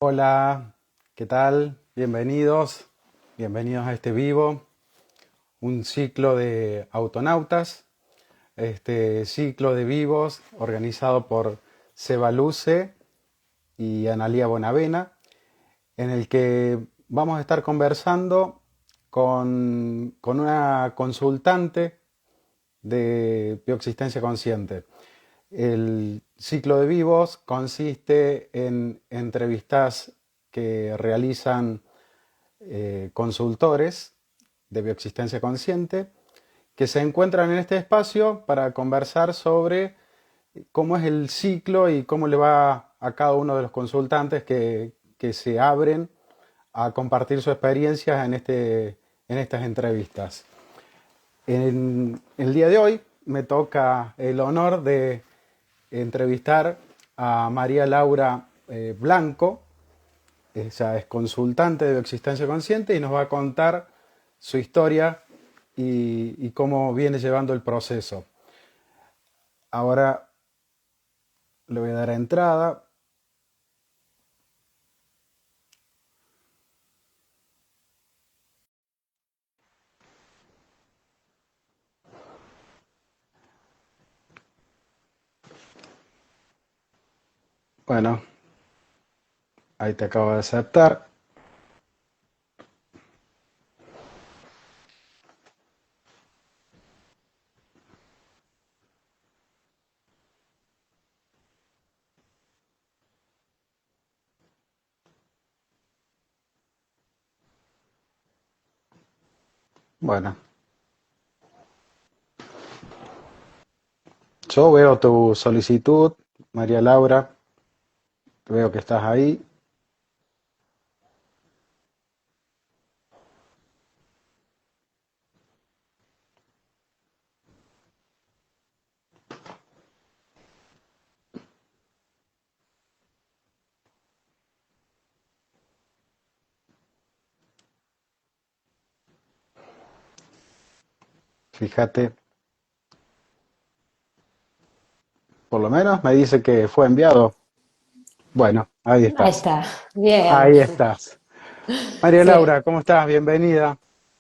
Hola, ¿qué tal? Bienvenidos a este vivo, un ciclo de autonautas, este ciclo de vivos organizado por Seba Luce y Analía Bonavena, en el que vamos a estar conversando con una consultante de bioexistencia consciente. El ciclo de vivos consiste en entrevistas que realizan consultores de bioexistencia consciente que se encuentran en este espacio para conversar sobre cómo es el ciclo y cómo le va a cada uno de los consultantes que se abren a compartir su experiencia en estas entrevistas. En el día de hoy me toca el honor de entrevistar a María Laura Blanco. Ella es consultante de bioexistencia consciente y nos va a contar su historia y cómo viene llevando el proceso. Ahora le voy a dar a entrada. Bueno, ahí te acabo de aceptar. Bueno, yo veo tu solicitud, María Laura. Veo que estás ahí. Fíjate, por lo menos me dice que fue enviado. Bueno, ahí Ahí estás. está, bien. Ahí estás. María Sí, Laura, ¿cómo estás? Bienvenida.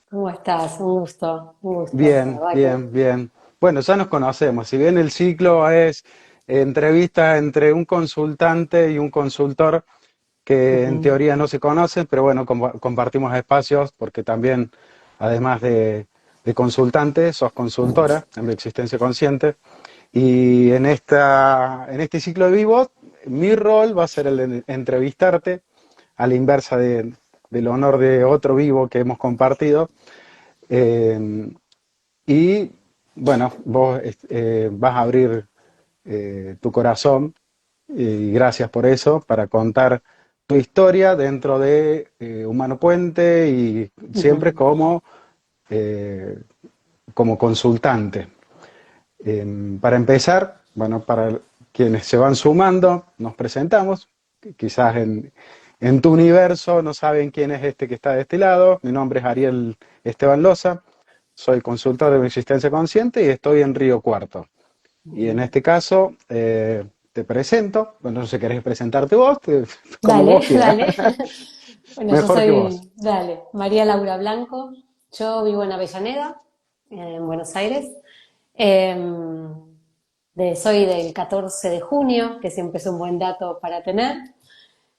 ¿cómo estás? Un gusto, la Bien, verdad que. bien, bien. Bueno, ya nos conocemos. Si bien el ciclo es entrevista entre un consultante y un consultor que en Ujú. teoría no se conocen, pero bueno, compartimos espacios porque también, además de consultante, sos consultora en Bioexistencia Consciente. Y en este ciclo de vivo, mi rol va a ser el de entrevistarte a la inversa del honor de otro vivo que hemos compartido. Eh, y bueno, vos vas a abrir tu corazón y gracias por eso, para contar tu historia dentro de Humano Puente y siempre Ujú. eh, como consultante. Para empezar, bueno, para quienes se van sumando, nos presentamos. Quizás en tu universo no saben quién es este que está de este lado. Mi nombre es Ariel Esteban Loza, soy consultor de existencia consciente y estoy en Río Cuarto. Y en este caso te presento, bueno, no sé si querés presentarte vos, como Dale, vos quieras, dale. Bueno, yo mejor que vos. soy, dale, María Laura Blanco. Yo vivo en Avellaneda, en Buenos Aires. Em, Soy del 14 de junio, que siempre es un buen dato para tener.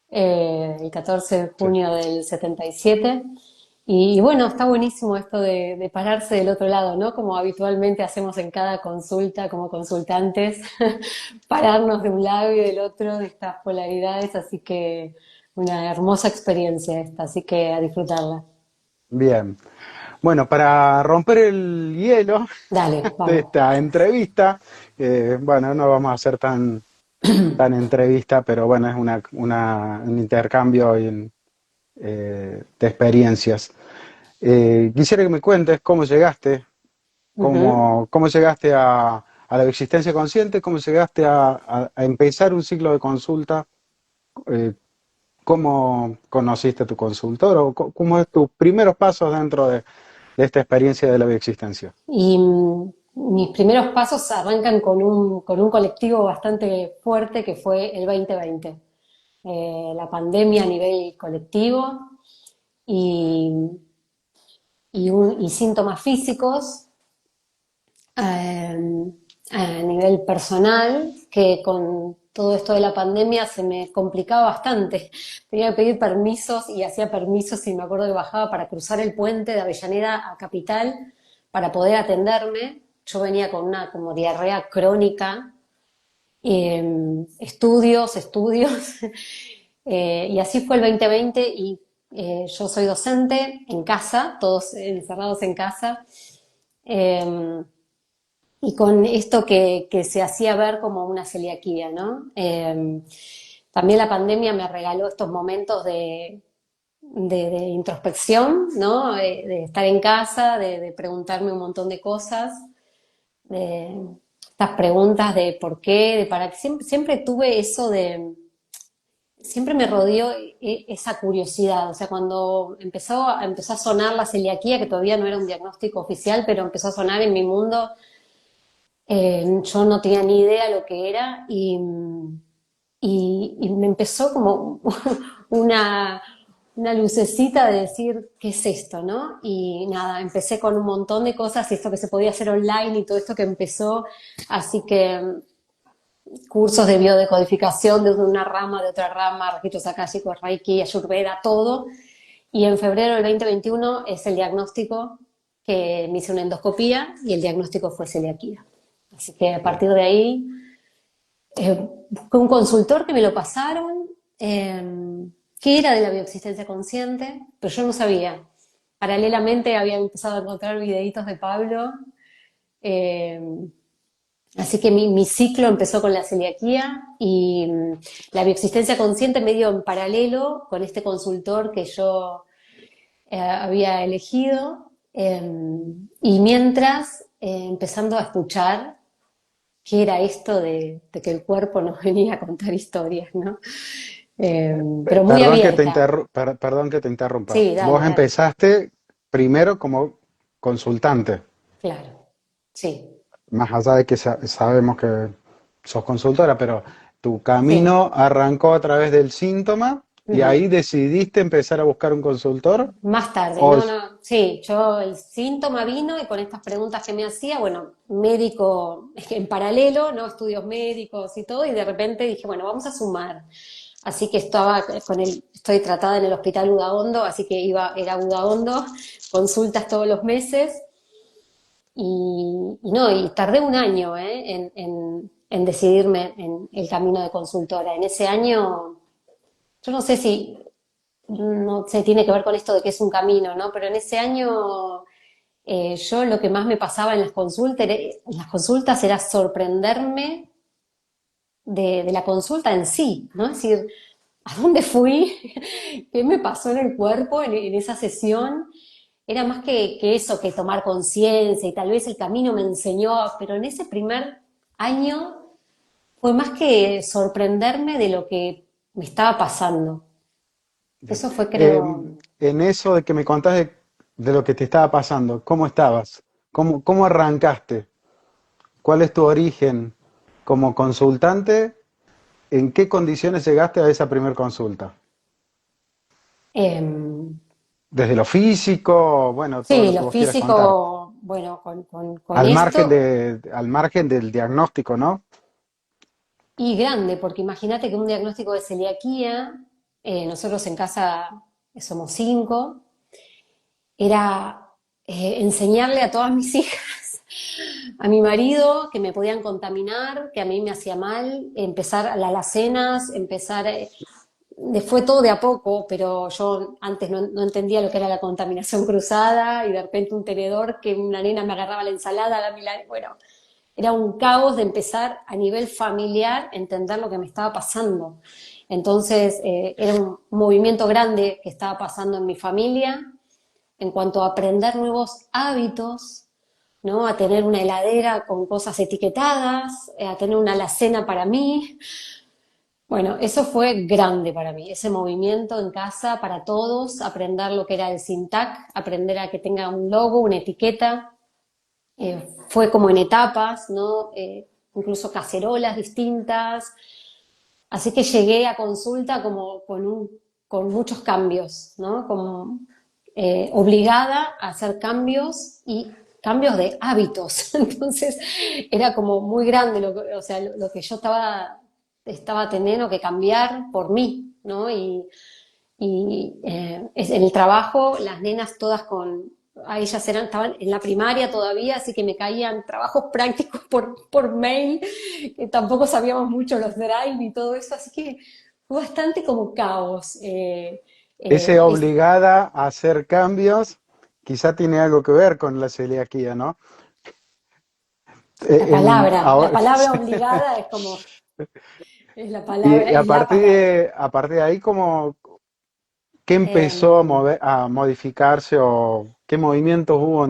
El 14 de Sí. junio del 77. Y bueno, está buenísimo esto de pararse del otro lado, ¿no? Como habitualmente hacemos en cada consulta como consultantes, pararnos de un lado y del otro de estas polaridades, así que una hermosa experiencia esta, así que a disfrutarla. Bien. Bueno, para romper el hielo Dale, de vamos. esta entrevista, bueno, no vamos a hacer tan entrevista, pero bueno, es un intercambio de experiencias. Quisiera que me cuentes cómo llegaste, Ujú. cómo llegaste a la existencia consciente, cómo llegaste a empezar un ciclo de consulta, eh, cómo conociste a tu consultor o cómo es tus primeros pasos dentro de esta experiencia de la bioexistencia. Y mis primeros pasos arrancan con un colectivo bastante fuerte que fue el 2020. la pandemia a nivel colectivo y, y síntomas físicos eh, a nivel personal, que con todo esto de la pandemia se me complicaba bastante. Tenía que pedir permisos y hacía permisos y me acuerdo que bajaba para cruzar el puente de Avellaneda a Capital para poder atenderme. Yo venía con una como diarrea crónica, estudios, y así fue el 2020 y yo soy docente en casa, todos encerrados en casa. Eh, y con esto que se hacía ver como una celiaquía, ¿no? También la pandemia me regaló estos momentos de introspección, ¿no? De estar en casa, de preguntarme un montón de cosas, de estas preguntas de por qué, de para qué. Siempre tuve eso de, siempre me rodeó esa curiosidad. O sea, cuando empezó a sonar la celiaquía, que todavía no era un diagnóstico oficial, pero empezó a sonar en mi mundo. Yo no tenía ni idea lo que era y me empezó como una, una lucecita de decir, ¿qué es esto, no? Y nada, empecé con un montón de cosas, esto que se podía hacer online y todo esto que empezó, así que cursos de biodecodificación de una rama, de otra rama, registros akáshicos, Reiki, Ayurveda, todo. Y en febrero del 2021 es el diagnóstico que me hice una endoscopía y el diagnóstico fue celiaquía. Así que a Bien. partir de ahí busqué un consultor que me lo pasaron, que era de la bioexistencia consciente, pero yo no sabía. Paralelamente había empezado a encontrar videitos de Pablo, eh, así que mi ciclo empezó con la celiaquía y la bioexistencia consciente medio en paralelo con este consultor que yo había elegido, y mientras empezando a escuchar qué era esto de que el cuerpo nos venía a contar historias, ¿no? Pero muy abierta. Perdón que te interrumpa. Sí, dale, Vos dale. empezaste primero como consultante, Claro, sí, más allá de que sabemos que sos consultora, pero tu sí. camino arrancó a través del síntoma y ahí Ujú. decidiste empezar a buscar un consultor. Más tarde, O, no, no, sí, yo el síntoma vino y con estas preguntas que me hacía, bueno, médico en paralelo, ¿no? Estudios médicos y todo, y de repente dije, bueno, vamos a sumar. Así que estaba estoy tratada en el hospital Udaondo, así que era Udaondo, consultas todos los meses, y no, y tardé un año, en decidirme en el camino de consultora. En ese año, yo no sé si no sé, tiene que ver con esto de que es un camino, ¿no? Pero en ese año yo lo que más me pasaba en las consultas era sorprenderme de la consulta en sí, ¿no? Es decir, ¿a dónde fui? ¿Qué me pasó en el cuerpo en esa sesión? Era más que eso, que tomar conciencia y tal vez el camino me enseñó, pero en ese primer año fue más que sorprenderme de lo que me estaba pasando. bien. Eso fue, creo, En eso de que me contás de lo que te estaba pasando, ¿cómo estabas? ¿Cómo arrancaste? ¿Cuál es tu origen como consultante? ¿En qué condiciones llegaste a esa primera consulta? em, Desde lo físico, bueno, todo sí, lo que lo vos quieras contar. físico, bueno, con esto Al margen del diagnóstico, ¿no? y grande, porque imagínate que un diagnóstico de celiaquía, nosotros en casa somos 5, era enseñarle a todas mis hijas, a mi marido, que me podían contaminar, que a mí me hacía mal, empezar a las alacenas, empezar, fue todo de a poco, pero yo antes no entendía lo que era la contaminación cruzada y de repente un tenedor que una nena me agarraba la ensalada, bueno, era un caos de empezar a nivel familiar a entender lo que me estaba pasando. Entonces, era un movimiento grande que estaba pasando en mi familia en cuanto a aprender nuevos hábitos, ¿no? A tener una heladera con cosas etiquetadas, a tener una alacena para mí. Bueno, eso fue grande para mí, ese movimiento en casa para todos, aprender lo que era el SINTAC, aprender a que tenga un logo, una etiqueta. Fue como en etapas, ¿no? Incluso cacerolas distintas. Así que llegué a consulta como con muchos cambios, ¿no? Como obligada a hacer cambios y cambios de hábitos. Entonces era como muy grande o sea, lo que yo estaba teniendo que cambiar por mí, ¿no? En el trabajo, las nenas todas a ellas estaban en la primaria todavía, así que me caían trabajos prácticos por mail, que tampoco sabíamos mucho los drive y todo eso, así que fue bastante como caos. Ese Es obligada a hacer cambios quizá tiene algo que ver con la celiaquía, ¿no? la Ahora, palabra sí. obligada es como, es la Y palabra, es la palabra. a partir de ahí, ¿cómo, qué empezó Eh, a modificarse o qué movimientos hubo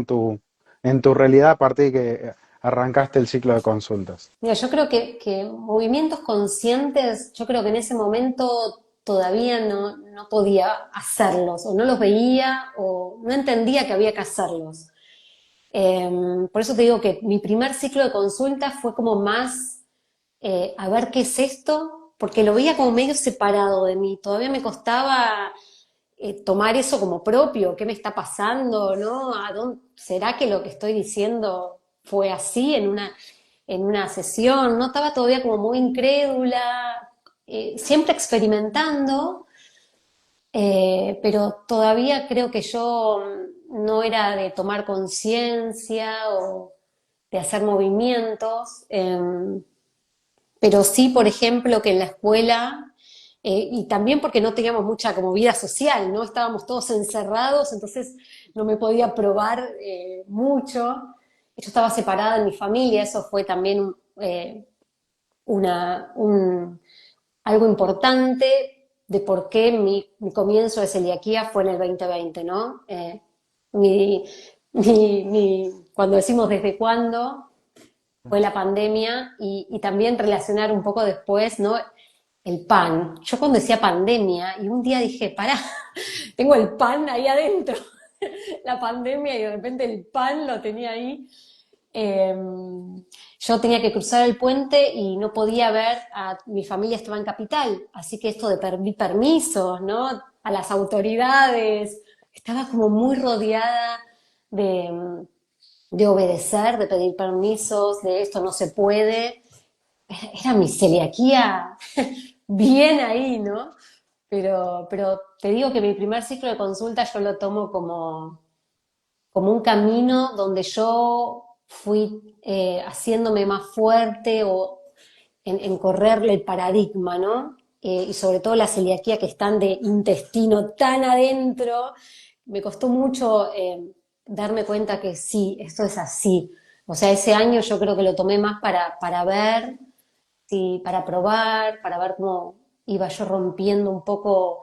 en tu realidad a partir de que arrancaste el ciclo de consultas? Mira, yo creo que movimientos conscientes, yo creo que en ese momento todavía no podía hacerlos, o no los veía, o no entendía que había que hacerlos. Por eso te digo que mi primer ciclo de consulta fue como más a ver qué es esto, porque lo veía como medio separado de mí. Todavía me costaba tomar eso como propio, qué me está pasando, ¿no? ¿Será que lo que estoy diciendo fue así en una sesión? No estaba todavía como muy incrédula, siempre experimentando, pero todavía creo que yo no era de tomar conciencia o de hacer movimientos. Pero sí, por ejemplo, que en la escuela, y también porque no teníamos mucha como vida social, ¿no? Estábamos todos encerrados, entonces no me podía probar mucho. Yo estaba separada en mi familia, eso fue también una, un, algo importante de por qué mi comienzo de celiaquía fue en el 2020, ¿no? Mi, cuando decimos desde cuándo, fue la pandemia y también relacionar un poco después, ¿no? El pan. Yo cuando decía pandemia y un día dije, pará, tengo el pan ahí adentro, la pandemia y de repente el pan lo tenía ahí. Eh, yo tenía que cruzar el puente y no podía ver a mi familia estaba en Capital, así que esto de permisos, ¿no? A las autoridades, estaba como muy rodeada de, de obedecer, de pedir permisos, de esto no se puede. Era mi celiaquía bien ahí, ¿no? Pero te digo que mi primer ciclo de consulta yo lo tomo como un camino donde yo fui haciéndome más fuerte o en correrle el paradigma, ¿no? Y sobre todo la celiaquía que están de intestino tan adentro, me costó mucho darme cuenta que sí, esto es así. O sea, ese año yo creo que lo tomé más para ver, sí, para probar, para ver cómo iba yo rompiendo un poco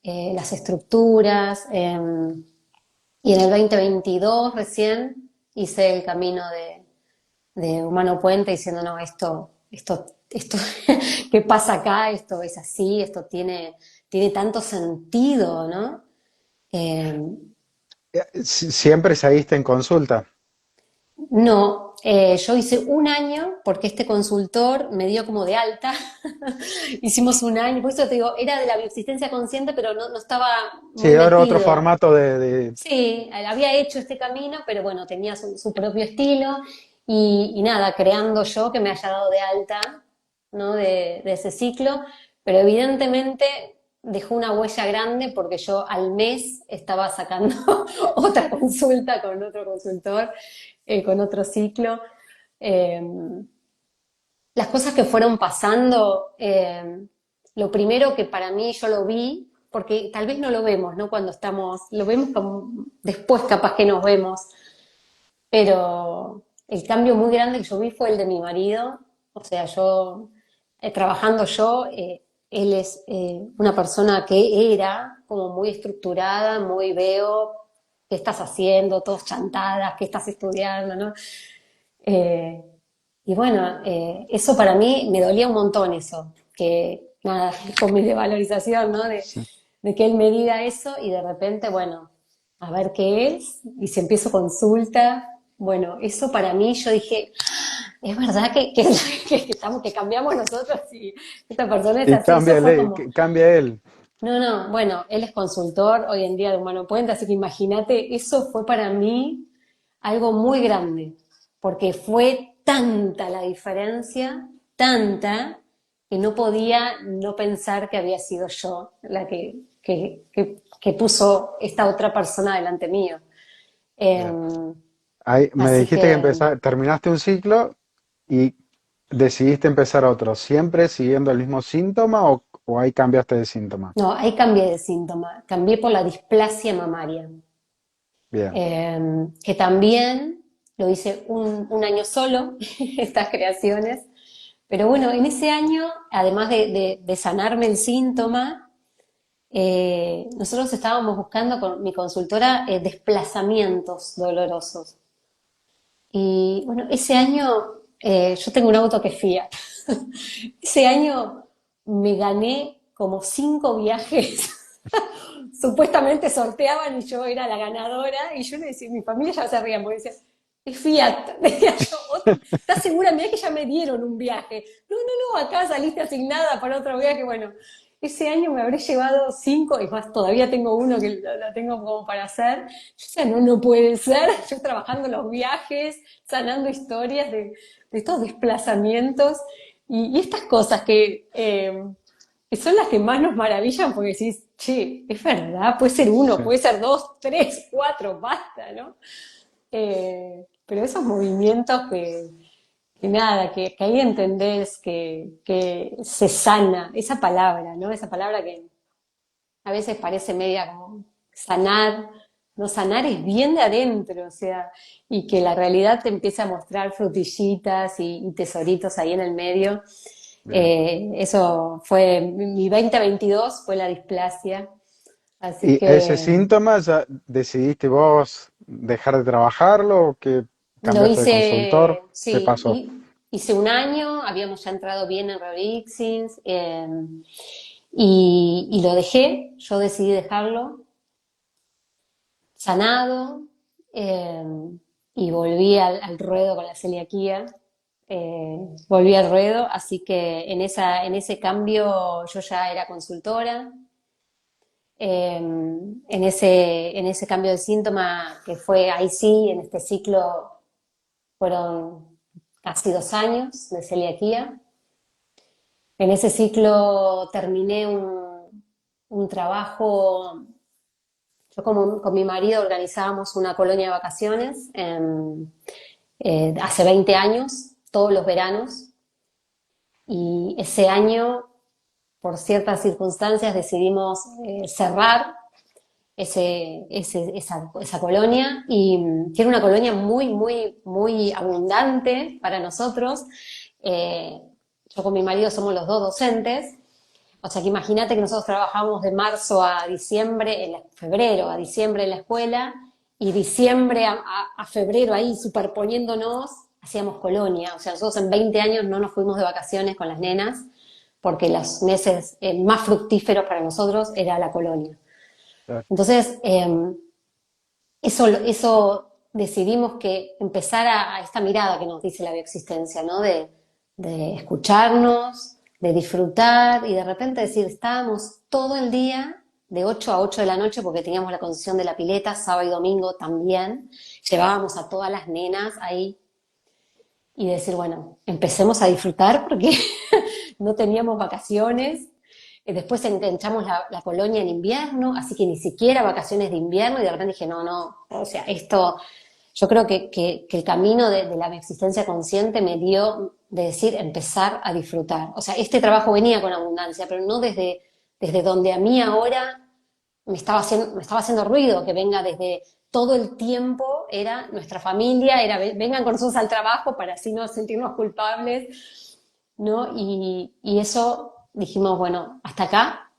las estructuras. Y en el 2022 recién hice el camino de Humano Puente diciendo, no, esto, ¿qué pasa acá? Esto es así, esto tiene tanto sentido, ¿no? Eh, Siempre seguiste en consulta. no, yo hice un año porque este consultor me dio como de alta. Hicimos un año, por eso te digo, era de la bioexistencia consciente, pero no estaba Sí, muy ahora otro metido. formato Sí, había hecho este camino, pero bueno, tenía su propio estilo y nada, creando yo que me haya dado de alta, ¿no? De ese ciclo, pero evidentemente dejó una huella grande porque yo al mes estaba sacando otra consulta con otro consultor, con otro ciclo. Eh, las cosas que fueron pasando, lo primero que para mí yo lo vi, porque tal vez no lo vemos, ¿no? Cuando estamos, lo vemos como después capaz que nos vemos, pero el cambio muy grande que yo vi fue el de mi marido, o sea, yo, trabajando yo, él es una persona que era como muy estructurada, muy veo, ¿qué estás haciendo? Todos chantadas, ¿qué estás estudiando? ¿No? Eh, y bueno, eso para mí me dolía un montón eso, que nada, con mi devalorización, ¿no? sí. De que él me diga eso y de repente, bueno, a ver qué es, y si empiezo consulta, bueno, eso para mí yo dije, es verdad que cambiamos nosotros y esta persona es Y así. Eso fue como, cambia él. no, no, bueno, él es consultor hoy en día de Humano Puente, así que imagínate, eso fue para mí algo muy grande, porque fue tanta la diferencia, tanta, que no podía no pensar que había sido yo la que puso esta otra persona delante mío. Bien. Em, Ahí me así dijiste que que terminaste un ciclo y decidiste empezar otro. ¿Siempre siguiendo el mismo síntoma o ahí cambiaste de síntoma? no, ahí cambié de síntoma, cambié por la displasia mamaria, Bien. que también lo hice un año solo, estas creaciones, pero bueno, en ese año, además de sanarme el síntoma, nosotros estábamos buscando con mi consultora desplazamientos dolorosos. Y bueno, ese año yo tengo un auto que es Fiat. Ese año me gané como 5 viajes. Supuestamente sorteaban y yo era la ganadora. Y yo le decía, mi familia ya se reía porque decía, es Fiat. Decía yo, ¿estás segura? Mirá que ya me dieron un viaje. No, no, no, acá saliste asignada para otro viaje. Bueno, ese año me habré llevado 5, y más, todavía tengo uno que lo tengo como para hacer. Yo decía, no, no puede ser. Yo trabajando los viajes, sanando historias de estos desplazamientos y estas cosas que son las que más nos maravillan porque decís, che, es verdad, puede ser uno, Sí. puede ser dos, tres, cuatro, basta, ¿no? Pero esos movimientos que nada, que ahí entendés que se sana, esa palabra, ¿no? Esa palabra que a veces parece media como sanar, no sanar es bien de adentro, o sea, y que la realidad te empiece a mostrar frutillitas y tesoritos ahí en el medio. Bien. Eso fue, mi 2022 fue la displasia, así ¿Y ese que síntoma ya decidiste vos dejar de trabajarlo o que lo cambiaste de hice, consultor? ¿Qué sí, pasó? hice un año, habíamos ya entrado bien en Rorixins, y lo dejé, yo decidí dejarlo sanado, eh, y volví al ruedo con la celiaquía, volví al ruedo, así que en ese cambio yo ya era consultora, en ese cambio de síntoma que fue ahí sí, en este ciclo fueron casi 2 años de celiaquía. En ese ciclo terminé un trabajo. Yo con mi marido organizábamos una colonia de vacaciones hace 20 años, todos los veranos, y ese año, por ciertas circunstancias, decidimos cerrar esa colonia, y que era una colonia muy, muy, muy abundante para nosotros. Eh, yo con mi marido somos los dos docentes, o sea que imagínate que nosotros trabajamos de marzo a diciembre, febrero a diciembre en la escuela, y diciembre a febrero ahí superponiéndonos, hacíamos colonia. O sea, nosotros en 20 años no nos fuimos de vacaciones con las nenas, porque los meses más fructíferos para nosotros era la colonia. Claro. Entonces, eso decidimos que empezar a esta mirada que nos dice la bioexistencia, ¿no? De escucharnos, de disfrutar y de repente decir, estábamos todo el día de 8 a 8 de la noche porque teníamos la concesión de la pileta, sábado y domingo también, llevábamos a todas las nenas ahí y decir, bueno, empecemos a disfrutar porque no teníamos vacaciones. Después enganchamos la colonia en invierno, así que ni siquiera vacaciones de invierno, y de repente dije, no, no, o sea, esto, yo creo que el camino de la existencia consciente me dio de decir, empezar a disfrutar. O sea, este trabajo venía con abundancia, pero no desde donde a mí ahora me estaba haciendo ruido, que venga desde todo el tiempo, era nuestra familia, era vengan con nosotros al trabajo para así no sentirnos culpables, ¿no? Y eso dijimos, bueno, hasta acá,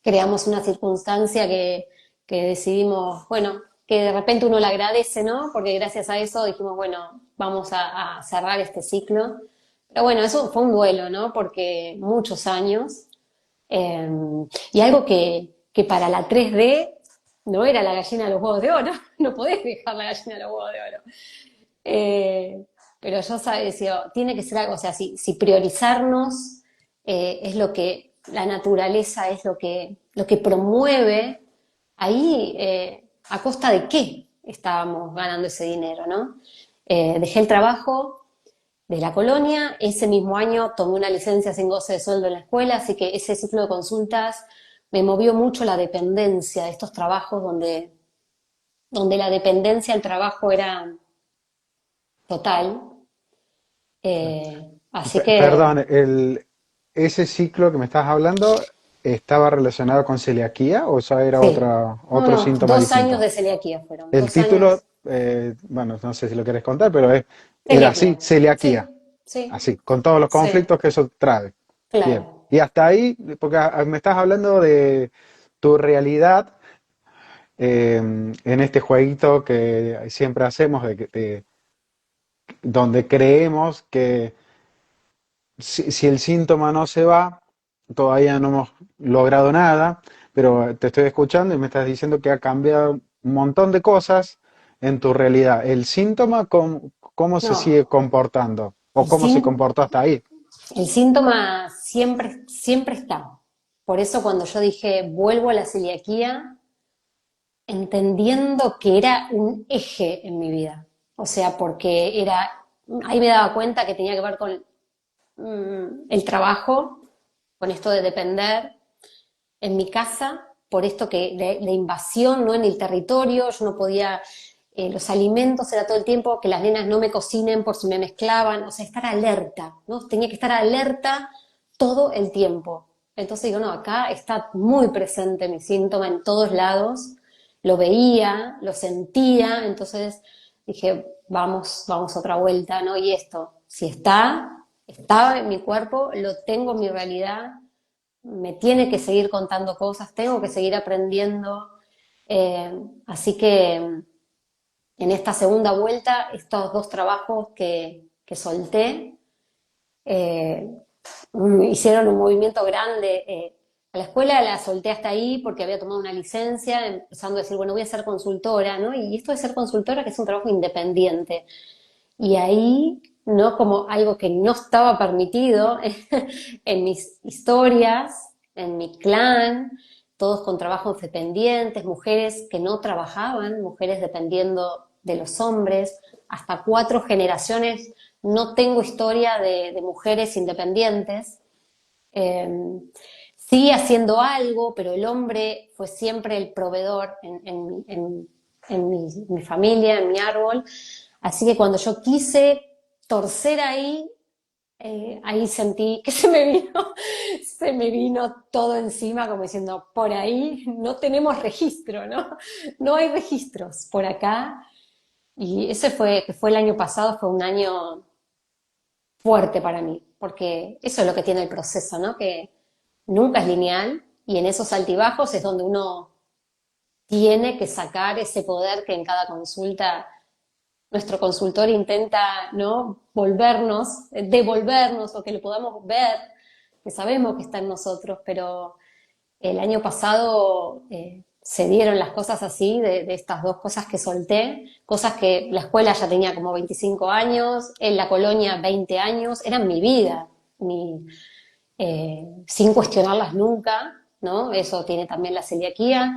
creamos una circunstancia que decidimos, bueno, que de repente uno le agradece, ¿no? Porque gracias a eso dijimos, bueno, vamos a cerrar este ciclo. Pero bueno, eso fue un duelo, ¿no? Porque muchos años. eh, y algo que para la 3D no era la gallina de los huevos de oro, no podés dejar la gallina de los huevos de oro. Eh, pero yo decía, tiene que ser algo, o sea, si priorizarnos es lo que, la naturaleza es lo que promueve, ahí, ¿a costa de qué estábamos ganando ese dinero, no? Dejé el trabajo de la colonia, ese mismo año tomé una licencia sin goce de sueldo en la escuela, así que ese ciclo de consultas me movió mucho la dependencia de estos trabajos donde la dependencia al trabajo era total. Así que, Perdón, ese ciclo que me estás hablando estaba relacionado con celiaquía o eso era sí. No, otro no, síntoma 2 años distinto. de celiaquía fueron, El 2 años. título, bueno, no sé si lo quieres contar, pero era así, Celiaquía. celiaquía, Sí, sí, así, con todos los sí, conflictos que eso trae. Bien. claro. Y hasta ahí, porque me estás hablando de tu realidad en este jueguito que siempre hacemos, donde creemos que si el síntoma no se va, todavía no hemos logrado nada, pero te estoy escuchando y me estás diciendo que ha cambiado un montón de cosas en tu realidad. ¿El síntoma cómo se sigue No, comportando? ¿O el, cómo se sín- comportó hasta ahí? el síntoma siempre, siempre está. Por eso cuando yo dije vuelvo a la celiaquía, entendiendo que era un eje en mi vida. O sea, porque ahí me daba cuenta que tenía que ver con el trabajo, con esto de depender en mi casa, por esto que de invasión, ¿no? En el territorio, yo no podía, los alimentos era todo el tiempo que las nenas no me cocinen por si me mezclaban, o sea, estar alerta, ¿no? Tenía que estar alerta todo el tiempo. Entonces digo, no, acá está muy presente mi síntoma en todos lados, lo veía, lo sentía, entonces dije, vamos otra vuelta, ¿no? Y esto, si estaba en mi cuerpo, lo tengo en mi realidad, me tiene que seguir contando cosas, tengo que seguir aprendiendo. Así que en esta segunda vuelta, estos 2 trabajos que solté eh, hicieron un movimiento grande. A la escuela la solté hasta ahí porque había tomado una licencia, empezando a decir, bueno, voy a ser consultora, ¿no? Y esto de ser consultora, que es un trabajo independiente. Y ahí, ¿no? Como algo que no estaba permitido en mis historias, en mi clan, todos con trabajos dependientes, mujeres que no trabajaban, mujeres dependiendo de los hombres, hasta 4 generaciones no tengo historia de mujeres independientes. Eh, sí haciendo algo, pero el hombre fue siempre el proveedor en mi familia, en mi árbol. Así que cuando yo quise torcer ahí, ahí sentí que se me vino todo encima, como diciendo, por ahí no tenemos registro, ¿no? No hay registros por acá. Y ese que fue el año pasado, fue un año fuerte para mí, porque eso es lo que tiene el proceso, ¿no? Que nunca es lineal y en esos altibajos es donde uno tiene que sacar ese poder que en cada consulta nuestro consultor intenta, ¿no? Devolvernos o que lo podamos ver, que sabemos que está en nosotros, pero el año pasado se dieron las cosas así, de estas 2 cosas que solté, cosas que la escuela ya tenía como 25 años, en la colonia 20 años, eran mi vida, sin cuestionarlas nunca, ¿no? Eso tiene también la celiaquía.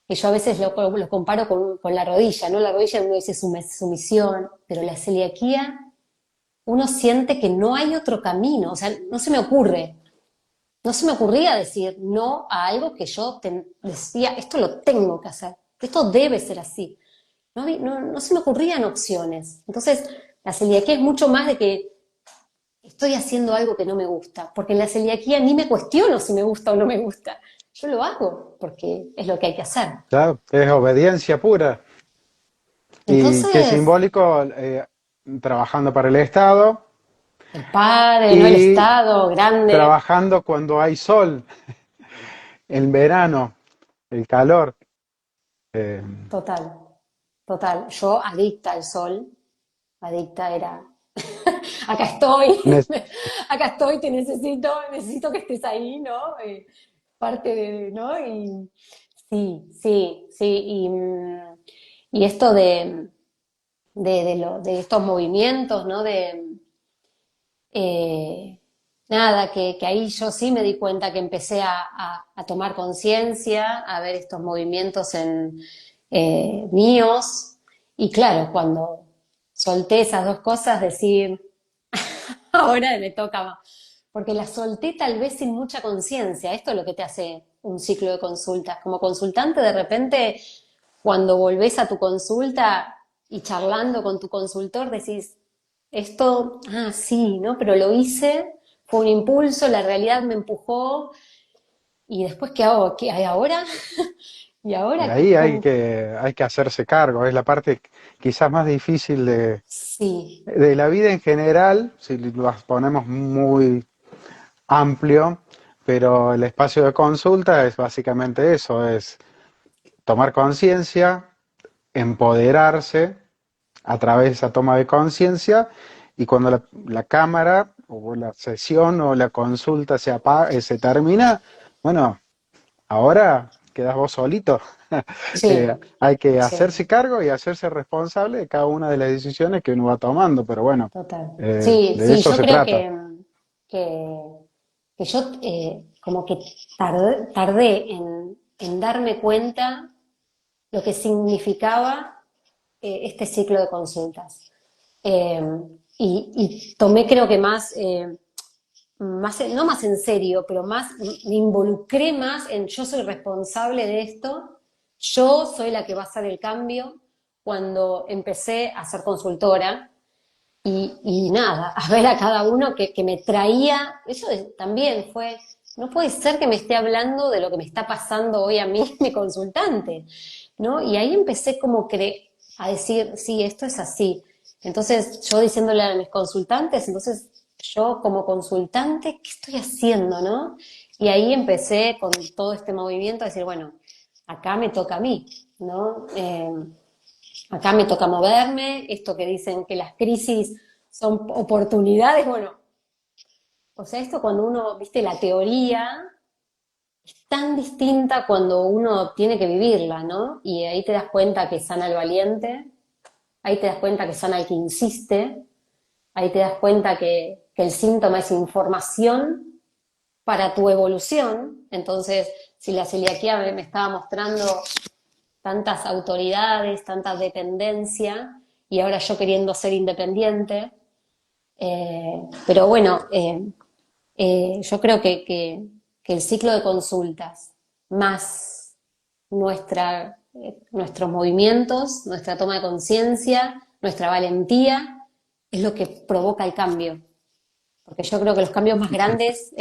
Y yo a veces lo comparo con la rodilla, ¿no? La rodilla uno dice sumisión, pero la celiaquía uno siente que no hay otro camino, o sea, no se me ocurría decir no a algo que yo decía, esto lo tengo que hacer, esto debe ser así. No se me ocurrían opciones. Entonces, la celiaquía es mucho más de que estoy haciendo algo que no me gusta, porque en la celiaquía ni me cuestiono si me gusta o no me gusta. Yo lo hago porque es lo que hay que hacer. Claro, es obediencia pura. Y qué Entonces, simbólico, trabajando para el Estado el padre, no el y Estado, grande, trabajando cuando hay sol, en verano, el calor. eh, total, total. Yo adicta al sol, adicta era, acá estoy, nes- acá estoy, te necesito que estés ahí, ¿no? Parte de, ¿no? Y sí, sí, sí, y esto de estos movimientos, ¿no? Eh, nada, que ahí yo sí me di cuenta que empecé a tomar conciencia, a ver estos movimientos míos. Y claro, cuando solté esas dos cosas, decir, ahora me toca más. Porque la solté tal vez sin mucha conciencia. Esto es lo que te hace un ciclo de consultas. Como consultante, de repente, cuando volvés a tu consulta y charlando con tu consultor, decís, esto, sí, ¿no? Pero lo hice, fue un impulso, la realidad me empujó, y después, ¿qué hago? ¿Qué hay ahora? ¿Y Y ahora ahí cómo? hay que hacerse cargo, es la parte quizás más difícil Sí, de la vida en general, si lo ponemos muy amplio, pero el espacio de consulta es básicamente eso, es tomar conciencia, empoderarse a través de esa toma de conciencia y cuando la cámara o la sesión o la consulta se termina, bueno, ahora quedas vos solito. sí, Hay que sí. hacerse cargo y hacerse responsable de cada una de las decisiones que uno va tomando, pero bueno, Total. Sí, de sí, eso yo se creo trata. que, que yo como que tardé en darme cuenta lo que significaba este ciclo de consultas. Eh, y tomé creo que no más en serio, pero más, me involucré más en yo soy responsable de esto, yo soy la que va a hacer el cambio cuando empecé a ser consultora y nada, a ver a cada uno que me traía, eso también fue, no puede ser que me esté hablando de lo que me está pasando hoy a mí, mi consultante, ¿no? Y ahí empecé como a decir, sí, esto es así. Entonces yo diciéndole a mis consultantes, entonces yo como consultante, ¿qué estoy haciendo, no? Y ahí empecé con todo este movimiento a decir, bueno, acá me toca a mí, ¿no? Acá me toca moverme, esto que dicen que las crisis son oportunidades, bueno, o sea, esto cuando uno, viste, la teoría es tan distinta cuando uno tiene que vivirla, ¿no? Y ahí te das cuenta que sana el valiente, ahí te das cuenta que sana el que insiste, ahí te das cuenta que el síntoma es información para tu evolución. Entonces, si la celiaquía me estaba mostrando tantas autoridades, tanta dependencia, y ahora yo queriendo ser independiente. Pero bueno, yo creo que el ciclo de consultas, más nuestros movimientos, nuestra toma de conciencia, nuestra valentía, es lo que provoca el cambio. Porque yo creo que los cambios más grandes,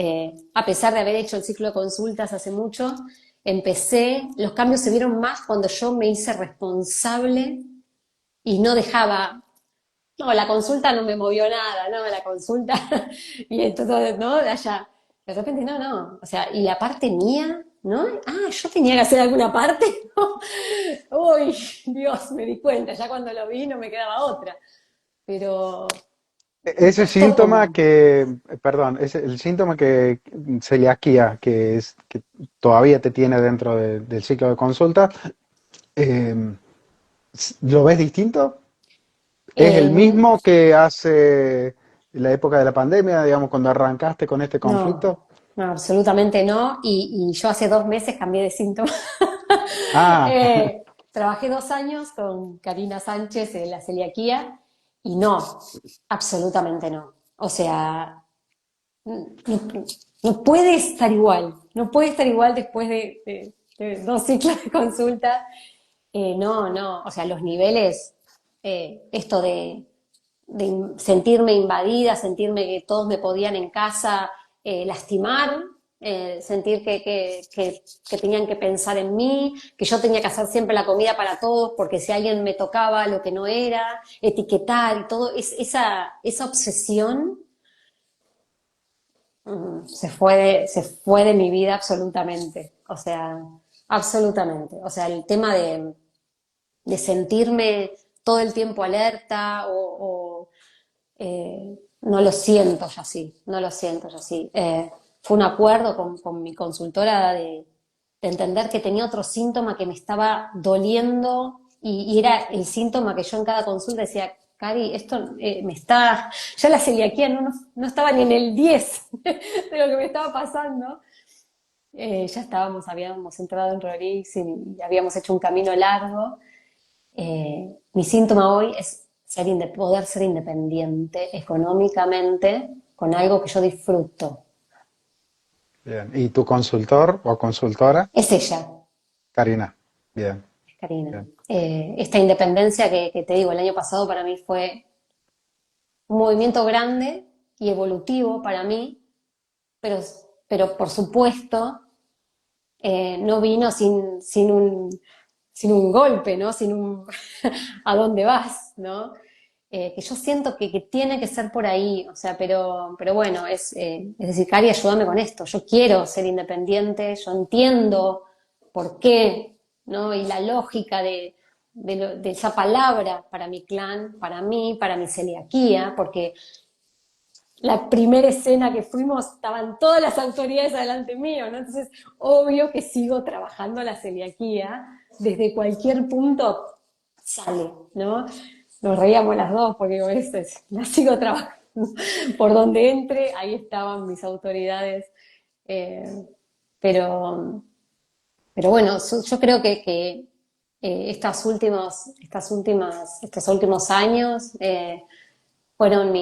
a pesar de haber hecho el ciclo de consultas hace mucho, los cambios se vieron más cuando yo me hice responsable y no dejaba, no, la consulta no me movió nada, no, la consulta, y entonces, ¿no? De allá, de repente, no, no, o sea, y la parte mía, ¿no? Yo tenía que hacer alguna parte, ¿no? Uy, Dios, me di cuenta, ya cuando lo vi no me quedaba otra, pero me Ese costó síntoma como, que, perdón, es el síntoma que celiaquía, que todavía te tiene dentro del ciclo de consulta, eh, ¿lo ves distinto? ¿Es el eh, mismo que hace la época de la pandemia, digamos, cuando arrancaste con este no, conflicto? no, absolutamente no. Y yo hace 2 meses cambié de síntoma. Ah, Trabajé 2 años con Karina Sánchez en la celiaquía y no, absolutamente no. O sea, no, no puede estar igual. No puede estar igual después de 2 ciclos de consulta. No, no. O sea, los niveles, esto de sentirme invadida, sentirme que todos me podían en casa lastimar, sentir que tenían que pensar en mí, que yo tenía que hacer siempre la comida para todos, porque si alguien me tocaba lo que no era, etiquetar y todo, esa obsesión se fue de mi vida absolutamente. O sea, absolutamente. O sea, el tema de sentirme todo el tiempo alerta no lo siento ya así, no lo siento ya así. Fue un acuerdo con mi consultora de entender que tenía otro síntoma que me estaba doliendo y era el síntoma que yo en cada consulta decía, Cari, esto me está, ya la celiaquía no estaba ni en el 10 de lo que me estaba pasando. Ya habíamos entrado en Rorix y habíamos hecho un camino largo. Mi síntoma hoy es poder ser independiente económicamente con algo que yo disfruto. Bien. ¿Y tu consultor o consultora? Es ella, Karina. Bien, es Karina. bien. Esta independencia que te digo, el año pasado para mí fue un movimiento grande y evolutivo para mí, pero, pero por supuesto no vino sin un golpe, ¿no? Sin un ¿a dónde vas? ¿No? Que yo siento que tiene que ser por ahí, o sea, pero bueno, es decir, Cari, ayúdame con esto, yo quiero ser independiente, yo entiendo por qué, ¿no? Y la lógica de esa palabra para mi clan, para mí, para mi celiaquía, porque la primera escena que fuimos estaban todas las autoridades adelante mío, ¿no? Entonces, obvio que sigo trabajando la celiaquía, desde cualquier punto sale, ¿no? Nos reíamos las dos porque digo, la sigo trabajando. Por donde entre, ahí estaban mis autoridades. Eh, pero, pero bueno, yo creo estos últimos años fueron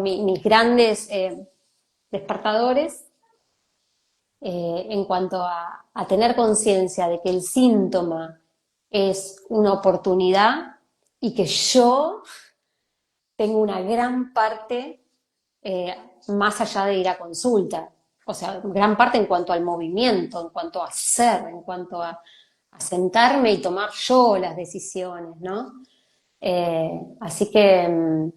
mis grandes despertadores en cuanto a tener conciencia de que el síntoma es una oportunidad y que yo tengo una gran parte eh, más allá de ir a consulta. O sea, gran parte en cuanto al movimiento, en cuanto a hacer, en cuanto a sentarme y tomar yo las decisiones, ¿no? Así que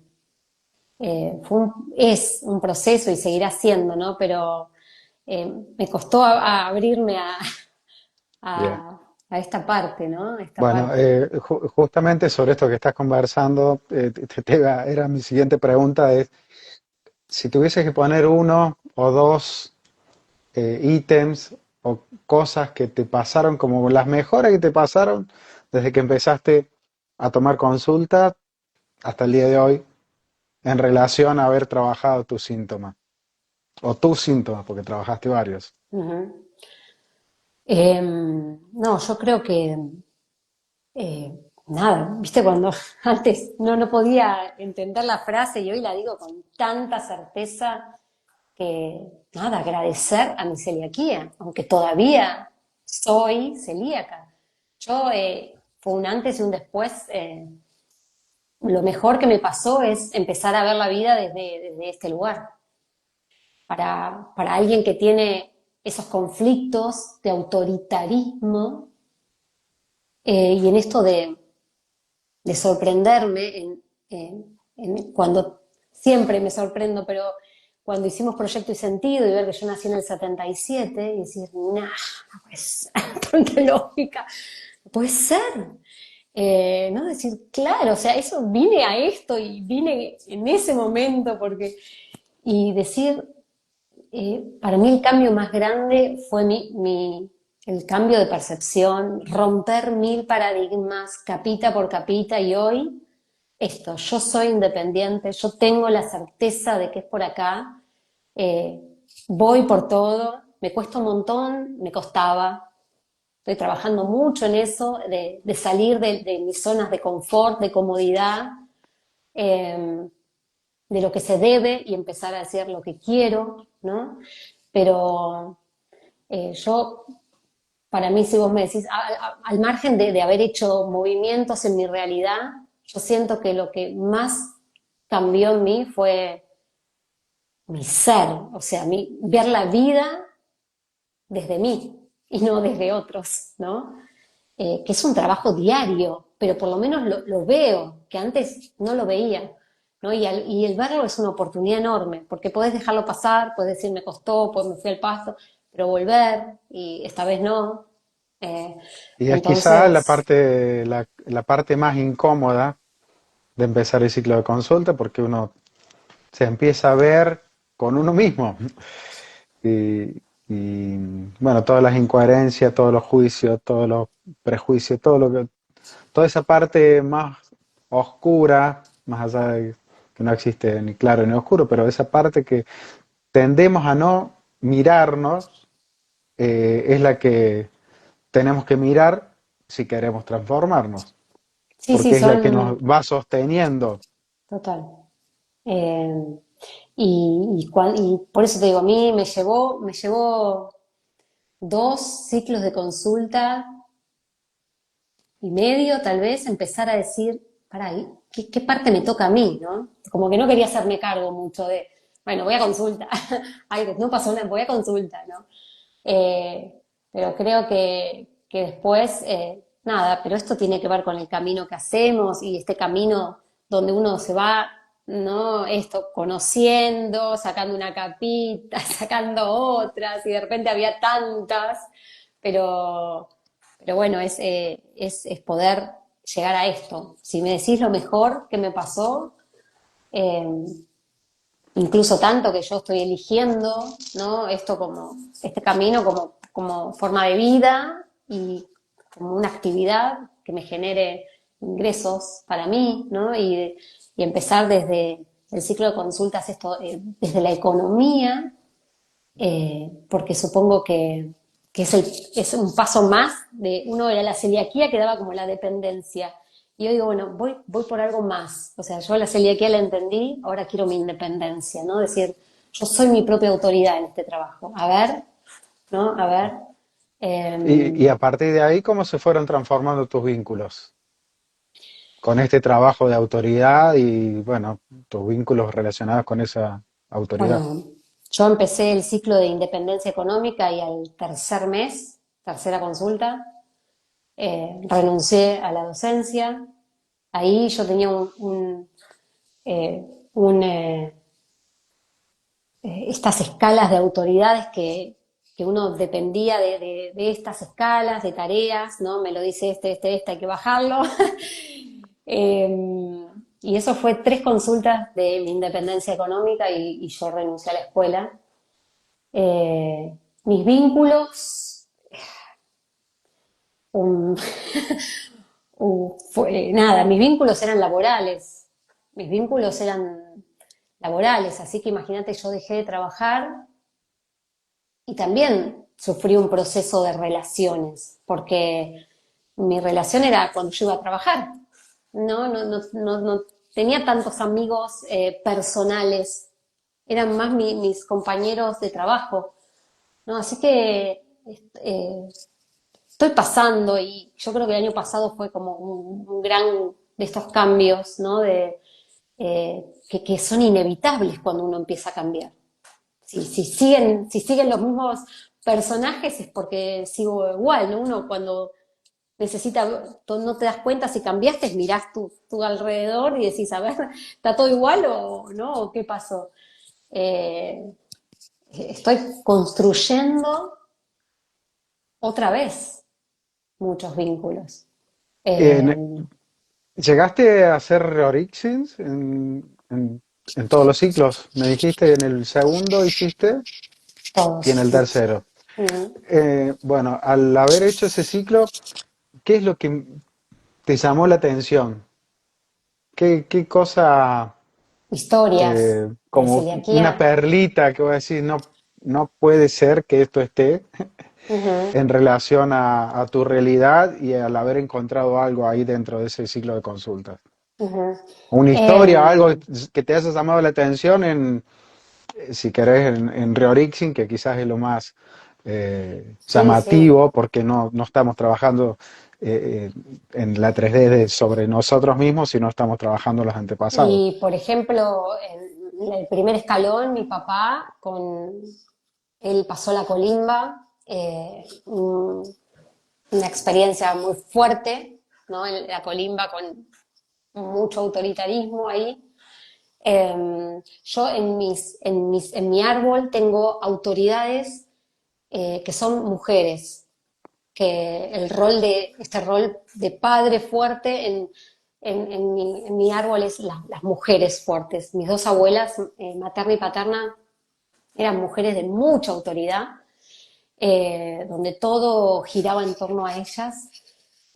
es un proceso y seguirá siendo, ¿no? Pero me costó abrirme Bien. a esta parte, ¿no? Esta Bueno, parte. justamente sobre esto que estás conversando, era mi siguiente pregunta es, si tuvieses que poner uno o dos ítems o cosas que te pasaron como las mejores que te pasaron desde que empezaste a tomar consulta hasta el día de hoy en relación a haber trabajado tus síntomas o tus síntomas, porque trabajaste varios. Ujú. No, yo creo que nada, viste cuando antes no podía entender la frase y hoy la digo con tanta certeza que nada, agradecer a mi celiaquía, aunque todavía soy celíaca. Yo fue un antes y un después. Lo mejor que me pasó es empezar a ver la vida desde este lugar. Para alguien que tiene esos conflictos de autoritarismo y en esto de sorprenderme, cuando siempre me sorprendo, pero cuando hicimos Proyecto y Sentido y ver que yo nací en el 77 y decir, nah, no puede ser, tanta lógica, no puede ser. ¿No? Decir, claro, o sea, eso vine a esto y vine en ese momento y decir, para mí el cambio más grande fue el cambio de percepción, romper mil paradigmas capita por capita y hoy yo soy independiente, yo tengo la certeza de que es por acá, eh, voy por todo, me cuesta un montón, me costaba, estoy trabajando mucho en eso, de salir de mis zonas de confort, de comodidad, eh, de lo que se debe y empezar a hacer lo que quiero, ¿no? Pero yo, para mí, si vos me decís, al margen de haber hecho movimientos en mi realidad, yo siento que lo que más cambió en mí fue mi ser, o sea, ver la vida desde mí y no desde otros, ¿no? Que es un trabajo diario, pero por lo menos lo veo, que antes no lo veía, ¿no? Y el verlo es una oportunidad enorme, porque podés dejarlo pasar, podés decir me costó, pues me fui al pasto, pero volver, y esta vez no. Eh, Y es quizá entonces, la parte más incómoda de empezar el ciclo de consulta porque uno se empieza a ver con uno mismo. Y, bueno, todas las incoherencias, todos los juicios, todos los prejuicios, todo lo que toda esa parte más oscura, más allá de que no existe ni claro ni oscuro, pero esa parte que tendemos a no mirarnos, es la que tenemos que mirar si queremos transformarnos, Sí, sí, porque es la que nos son va sosteniendo. total. Eh, y por eso te digo, a mí me llevó 2 ciclos de consulta y medio, tal vez, empezar a decir, para, ¿qué parte me toca a mí, ¿no? Como que no quería hacerme cargo mucho de, bueno, voy a consulta, ay, no pasó nada, voy a consulta, ¿no? Pero creo que después, nada, pero esto tiene que ver con el camino que hacemos y este camino donde uno se va, ¿no? Esto, conociendo, sacando una capita, sacando otras, y de repente había tantas, pero, pero bueno, es poder llegar a esto. Si me decís lo mejor que me pasó, eh, incluso tanto que yo estoy eligiendo, ¿no? Esto como, este camino como forma de vida y como una actividad que me genere ingresos para mí, ¿no? Y empezar desde el ciclo de consultas, esto, desde la economía, porque supongo que es un paso más de uno era la celiaquía que daba como la dependencia. Y yo digo, bueno, voy por algo más. O sea, yo la celiaquía la entendí, ahora quiero mi independencia, ¿no? Decir, yo soy mi propia autoridad en este trabajo. A ver, ¿no? A ver. Y eh, a partir de ahí, ¿cómo se fueron transformando tus vínculos? Con este trabajo de autoridad y, bueno, tus vínculos relacionados con esa autoridad. bueno, yo empecé el ciclo de independencia económica y al tercer mes, tercera consulta, renuncié a la docencia. Ahí yo tenía eh, un, estas escalas de autoridades que uno dependía de estas escalas, de tareas, ¿no? Me lo dice este, hay que bajarlo. Y eso fue 3 consultas de mi independencia económica y yo renuncié a la escuela. Mis vínculos, um, nada, mis vínculos eran laborales. Mis vínculos eran laborales, así que imagínate, yo dejé de trabajar y también sufrí un proceso de relaciones, porque mi relación era cuando yo iba a trabajar. No tenía tantos amigos personales, eran más mis compañeros de trabajo, ¿no? Así que estoy pasando y yo creo que el año pasado fue como un gran de estos cambios, ¿no? Que son inevitables cuando uno empieza a cambiar. Si siguen los mismos personajes es porque sigo igual, ¿no? Uno cuando necesita, no te das cuenta si cambiaste, mirás tu alrededor y decís, a ver, ¿está todo igual o no? ¿O qué pasó? Eh, Estoy construyendo otra vez muchos vínculos. Eh, En- ¿Llegaste a hacer reorixins en todos los ciclos? Me dijiste en el segundo hiciste y en Todos. el tercero. Mm. Bueno, al haber hecho ese ciclo, ¿qué es lo que te llamó la atención? ¿Qué cosa, Historias de como una celiaquía. perlita que voy a decir, no, no puede ser que esto esté Ujú, en relación a tu realidad y al haber encontrado algo ahí dentro de ese ciclo de consultas? ujú. Una historia, algo Em, que te haya llamado la atención si querés, en Reorixing, que quizás es lo más sí, sí. llamativo, porque no estamos trabajando en la 3D sobre nosotros mismos, sino estamos trabajando los antepasados. Y por ejemplo, en el primer escalón, mi papá, él pasó la colimba, una experiencia muy fuerte, ¿no? En la colimba con mucho autoritarismo ahí. Yo en mi árbol tengo autoridades que son mujeres, que este rol de padre fuerte en mi árbol es las mujeres fuertes. Mis 2 abuelas, materna y paterna, eran mujeres de mucha autoridad, donde todo giraba en torno a ellas.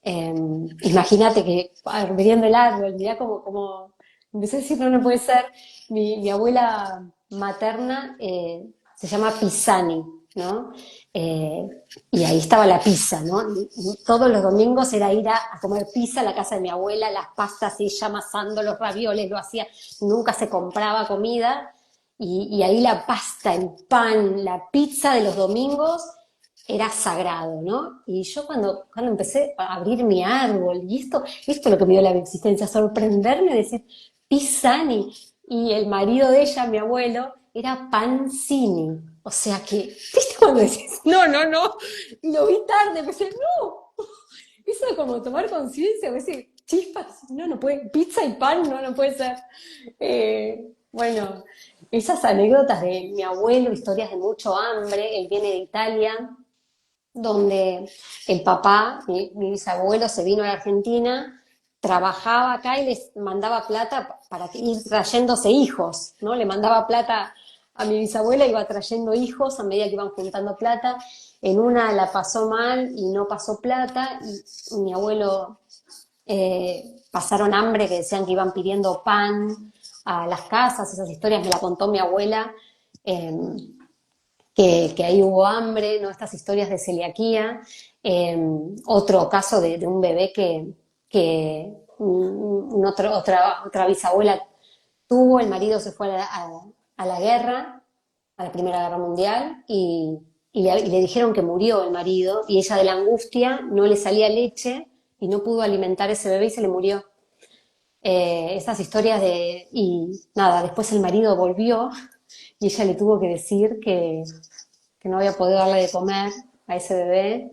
Eh, Imagínate que viendo el árbol, mirá como empecé a decir, no, no puede ser. Mi abuela materna se llama Pisani, ¿no? Eh, y ahí estaba la pizza, ¿no? Y todos los domingos era ir a comer pizza a la casa de mi abuela, las pastas, ella amasando los ravioles, lo hacía, nunca se compraba comida. Y ahí la pasta, el pan, la pizza de los domingos era sagrado, ¿no? Y yo cuando empecé a abrir mi árbol, y esto es lo que me dio la existencia, sorprenderme, decir, Pisani, y el marido de ella, mi abuelo, era Pansini. O sea que, ¿viste cuando decís, no, no, no? Y lo vi tarde, pensé, no. Eso es como tomar conciencia, a veces chispas, no, no puede, pizza y pan, no, no puede ser. Bueno, esas anécdotas de mi abuelo, historias de mucho hambre, él viene de Italia, donde el papá, mi bisabuelo, se vino a la Argentina, trabajaba acá y les mandaba plata para ir trayéndose hijos, ¿no? Le mandaba plata a mi bisabuela, iba trayendo hijos a medida que iban juntando plata. En una la pasó mal y no pasó plata, y mi abuelo pasaron hambre, que decían que iban pidiendo pan a las casas, esas historias me la contó mi abuela. Eh, que ahí hubo hambre, ¿no? Estas historias de celiaquía. Eh, Otro caso de un bebé que otra bisabuela tuvo, el marido se fue a la guerra, a la Primera Guerra Mundial, y le dijeron que murió el marido, y ella de la angustia no le salía leche y no pudo alimentar a ese bebé y se le murió. Esas historias y nada, después el marido volvió y ella le tuvo que decir que no había podido darle de comer a ese bebé.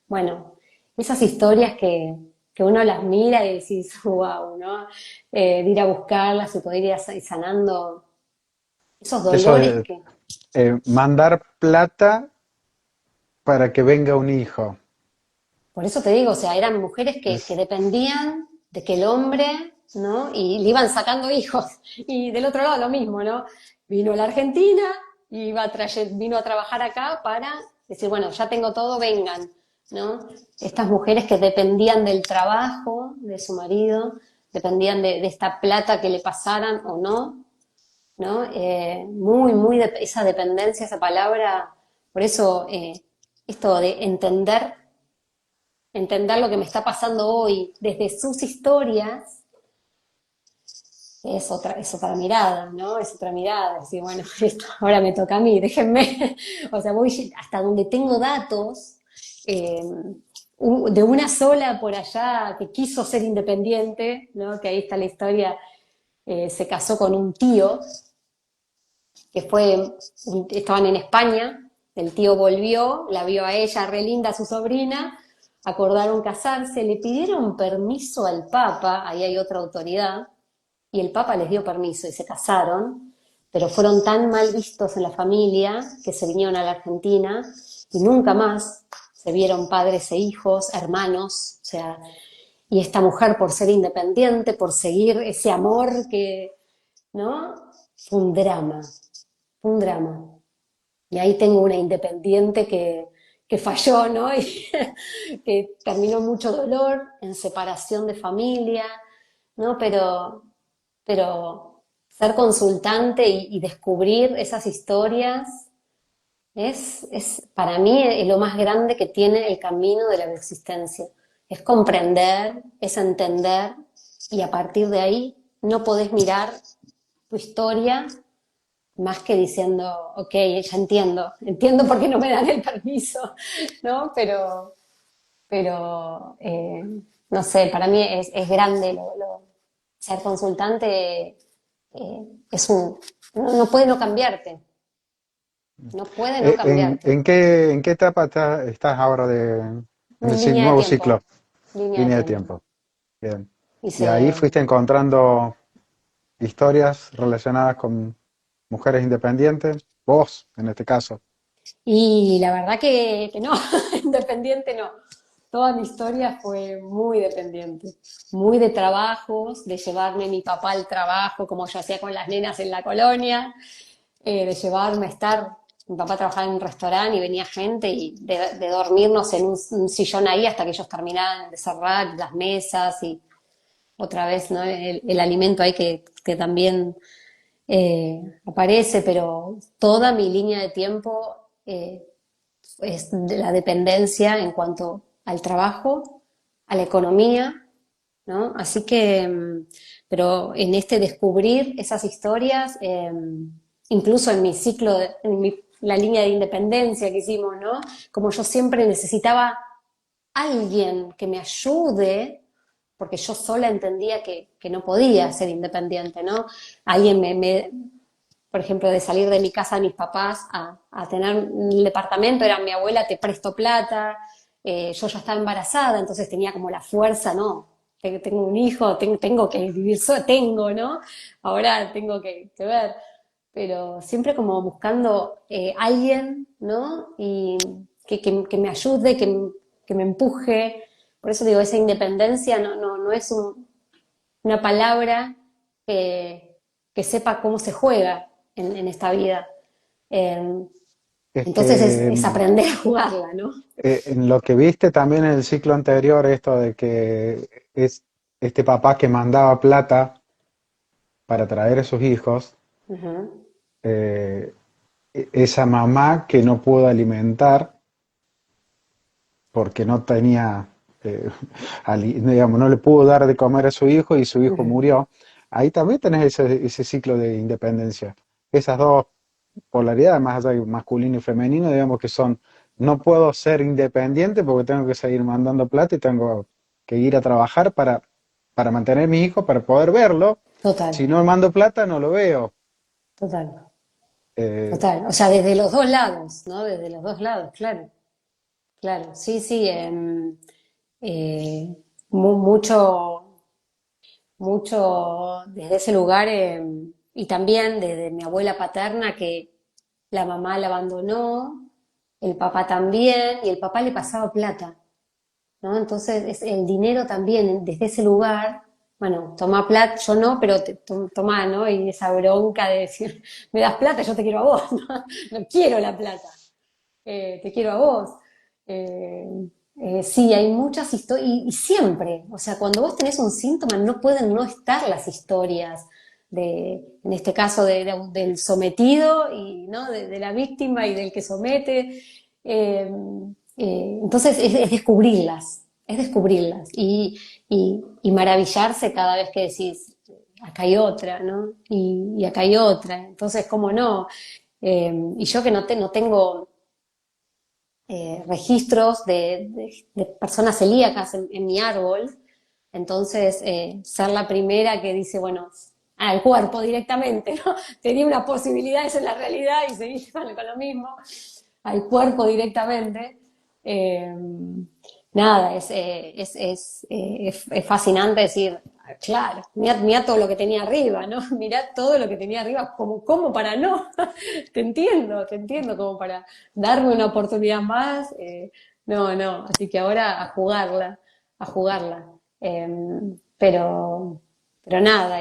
Bueno, esas historias que uno las mira y decís, wow, ¿no? De ir a buscarlas y poder ir sanando esos Eso dolores de que... mandar plata para que venga un hijo. Por eso te digo, o sea, eran mujeres que Es, dependían de que el hombre, ¿no? Y le iban sacando hijos. Y del otro lado lo mismo, ¿no? Vino a la Argentina, vino a trabajar acá para decir, bueno, ya tengo todo, vengan, ¿no? Estas mujeres que dependían del trabajo de su marido, dependían de esta plata que le pasaran o no, ¿no? Esa dependencia, esa palabra, por eso esto de entender lo que me está pasando hoy desde sus historias es otra mirada, ¿no? Es otra mirada. Decir, bueno, esto ahora me toca a mí, déjenme. O sea, voy hasta donde tengo datos eh, de una sola por allá que quiso ser independiente, ¿no? Que ahí está la historia, se casó con un tío que estaban en España, el tío volvió, la vio a ella re linda, a su sobrina, acordaron casarse, le pidieron permiso al Papa, ahí hay otra autoridad, y el Papa les dio permiso y se casaron, pero fueron tan mal vistos en la familia que se vinieron a la Argentina y nunca más se vieron padres e hijos, hermanos, o sea, y esta mujer por ser independiente, por seguir ese amor que, ¿no? Fue un drama, un drama. Y ahí tengo una independiente que falló, ¿no? Y que terminó mucho dolor, en separación de familia, ¿no? Pero ser consultante y descubrir esas historias es para mí lo más grande que tiene el camino de la existencia. Es comprender, es entender, y a partir de ahí no podés mirar tu historia más que diciendo, ok, ya entiendo por qué no me dan el permiso, ¿no? Pero no sé, para mí es grande ser consultante, es no, no puede no cambiarte, no puede no cambiarte. en qué etapa estás ahora en el Línea de nuevo tiempo, ciclo? línea de Línea de tiempo. tiempo. Bien. Y ahí Hice, fuiste encontrando historias relacionadas con mujeres independientes, vos en este caso. y la verdad que no, independiente no. Toda mi historia fue muy dependiente, muy de trabajos, de llevarme mi papá al trabajo, como yo hacía con las nenas en la colonia, de llevarme a estar. Mi papá trabajaba en un restaurante y venía gente y de dormirnos en un sillón ahí hasta que ellos terminaban de cerrar las mesas y otra vez, ¿no? El alimento ahí que también aparece, pero toda mi línea de tiempo es de la dependencia en cuanto al trabajo, a la economía, ¿no? Así que, pero en este descubrir esas historias, incluso en mi ciclo, la línea de independencia que hicimos, ¿no? Como yo siempre necesitaba alguien que me ayude, porque yo sola entendía que no podía ser independiente, ¿no? Alguien por ejemplo, de salir de mi casa de mis papás a tener un departamento, era mi abuela, te presto plata, yo ya estaba embarazada, entonces tenía como la fuerza, ¿no? Tengo un hijo, tengo que vivir sola, tengo, ¿no? Ahora tengo que ver, pero siempre como buscando alguien, ¿no? Y que me ayude, que me empuje. Por eso digo, esa independencia no es una palabra que, que sepa cómo se juega en esta vida. Eh, Es entonces que es aprender a jugarla, ¿no? en lo que viste también en el ciclo anterior, esto de que es este papá que mandaba plata para traer a sus hijos, Ujú, eh, esa mamá que no pudo alimentar porque no tenía, eh, digamos, no le pudo dar de comer a su hijo y su hijo ujú. murió. Ahí también tenés ese ciclo de independencia. Esas dos polaridades, más allá de masculino y femenino, digamos que son, no puedo ser independiente porque tengo que seguir mandando plata y tengo que ir a trabajar para mantener a mi hijo, para poder verlo. Total, Si no mando plata, no lo veo. total, Eh, total. O sea, desde los dos lados, ¿no? Desde los dos lados, claro, claro. Sí, sí. Mucho, mucho desde ese lugar y también desde mi abuela paterna que la mamá la abandonó, el papá también, y el papá le pasaba plata, ¿no? Entonces el dinero también desde ese lugar, bueno, toma plata, yo no, pero toma, ¿no? Y esa bronca de decir, me das plata, yo te quiero a vos, ¿no? No quiero la plata, te quiero a vos. Eh, sí, hay muchas historias, y siempre, o sea, cuando vos tenés un síntoma, no pueden no estar las historias en este caso, del sometido y ¿no? De la víctima y del que somete. Eh, entonces es descubrirlas y maravillarse cada vez que decís, acá hay otra, ¿no? Y acá hay otra. Entonces, ¿cómo no? Y yo que no tengo registros de personas celíacas en mi árbol. Entonces, ser la primera que dice, bueno, al cuerpo directamente, ¿no? Tenía una posibilidad, esa es la realidad y seguís con lo mismo, al cuerpo directamente. Eh, nada, es fascinante decir, claro, mira todo lo que tenía arriba, ¿no? Mirá todo lo que tenía arriba, como para no. Te entiendo, como para darme una oportunidad más. No, así que ahora a jugarla. Eh, pero, pero nada,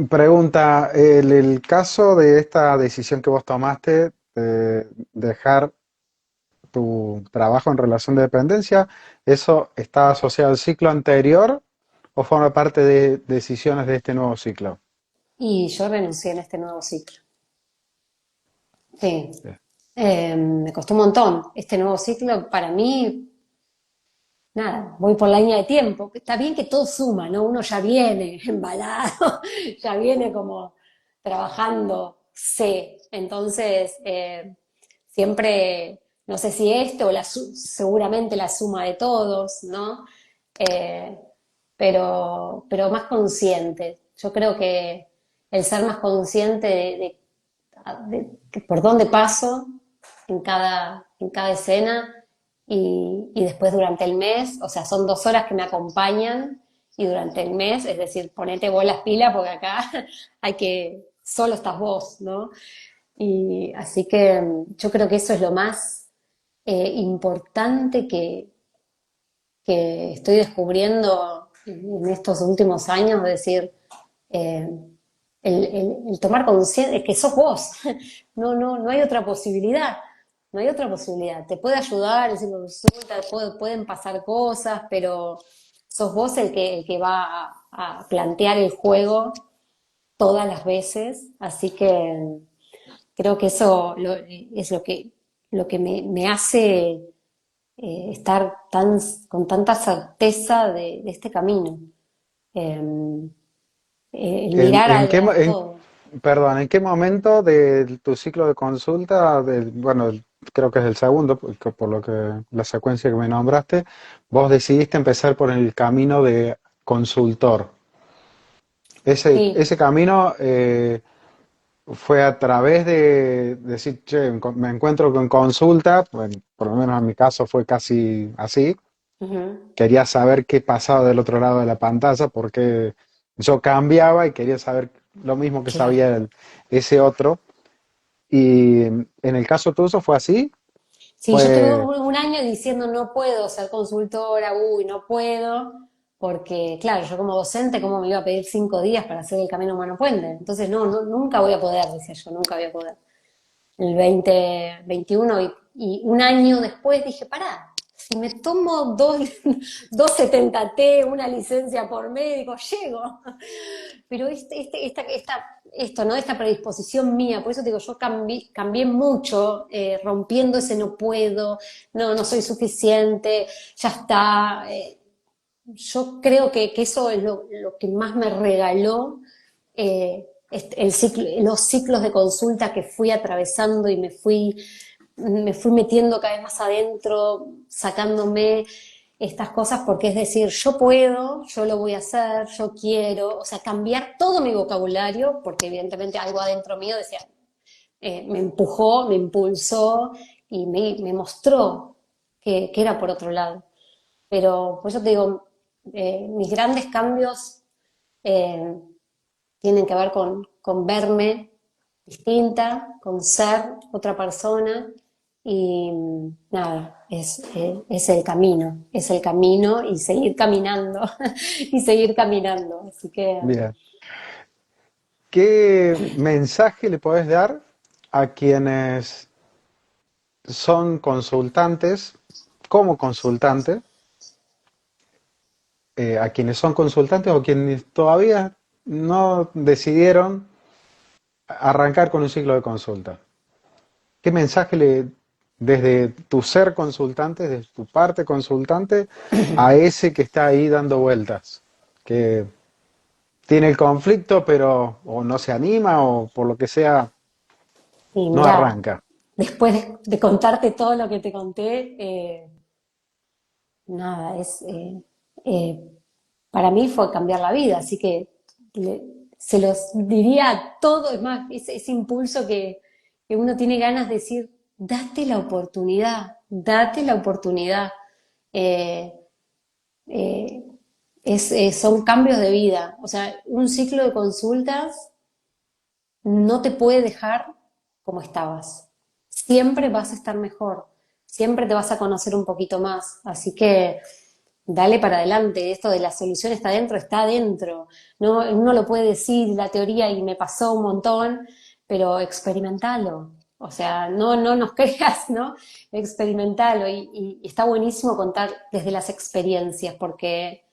Pregunta, el caso de esta decisión que vos tomaste de dejar tu trabajo en relación de dependencia, ¿eso está asociado al ciclo anterior o forma parte de decisiones de este nuevo ciclo? y yo renuncié en este nuevo ciclo. Sí. Bien. Me costó un montón. Este nuevo ciclo, para mí, nada, voy por la línea de tiempo. Está bien que todo suma, ¿no? Uno ya viene embalado, ya viene como trabajando, sé. Entonces, siempre, no sé si esto o seguramente la suma de todos, ¿no? Eh, pero más consciente. Yo creo que el ser más consciente de por dónde paso en cada escena y después durante el mes, o sea, son 2 horas que me acompañan y durante el mes, es decir, ponete vos las pilas porque acá solo estás vos, ¿no? Y así que yo creo que eso es lo más importante que estoy descubriendo en estos últimos años, es decir, eh, el tomar conciencia, es que sos vos, no hay otra posibilidad, no hay otra posibilidad. Te puede ayudar, decir consulta, pueden pasar cosas, pero sos vos el que va a plantear el juego todas las veces, así que creo que eso es lo que me hace estar con tanta certeza de este camino. Eh, el ¿En, mirar en qué, a todo. perdón, ¿en qué momento de tu ciclo de consulta, bueno, creo que es el segundo, por lo que la secuencia que me nombraste, vos decidiste empezar por el camino de consultor? Sí. Ese camino fue a través de decir, che, me encuentro con consulta, bueno, por lo menos en mi caso fue casi así. Ujú. Quería saber qué pasaba del otro lado de la pantalla, porque yo cambiaba y quería saber lo mismo que Claro. sabía ese otro. Y en el caso tuyo fue así, Sí, yo tuve fue, un año diciendo no puedo ser consultora, uy, no puedo, porque claro, yo como docente, ¿cómo me iba a pedir 5 días para hacer el camino humano puente? Entonces, nunca voy a poder, decía yo, nunca voy a poder. El 2021 y un año después dije, pará, si me tomo 270T, una licencia por médico, llego. Pero esto, ¿no? Esta predisposición mía, por eso digo, yo cambié mucho, rompiendo ese no puedo, no soy suficiente, ya está. Yo creo que eso es lo que más me regaló los ciclos de consulta que fui atravesando y me fui metiendo cada vez más adentro, sacándome estas cosas, porque es decir, yo puedo, yo lo voy a hacer, yo quiero, o sea, cambiar todo mi vocabulario, porque evidentemente algo adentro mío decía, me empujó, me impulsó y me mostró que era por otro lado. Pero pues yo te digo, mis grandes cambios eh, tienen que ver con verme distinta, con ser otra persona y nada, es el camino y seguir caminando y seguir caminando. Así que mira, ¿qué mensaje le podés dar a quienes son consultantes, como consultante, a quienes son consultantes o quienes todavía no decidieron arrancar con un ciclo de consulta? ¿Qué mensaje desde tu ser consultante, desde tu parte consultante, a ese que está ahí dando vueltas? Que tiene el conflicto, pero o no se anima o por lo que sea y no mira, arranca. después de contarte todo lo que te conté, nada, eh, para mí fue cambiar la vida, así que se los diría a todos, es más, ese impulso que uno tiene ganas de decir, date la oportunidad. Eh, eh, son cambios de vida, o sea, un ciclo de consultas no te puede dejar como estabas. Siempre vas a estar mejor, siempre te vas a conocer un poquito más, así que dale para adelante, esto de la solución está dentro, está adentro. No, uno lo puede decir, la teoría, y me pasó un montón, pero experimentalo. O sea, no nos creas, ¿no? Experimentalo. Y está buenísimo contar desde las experiencias, porque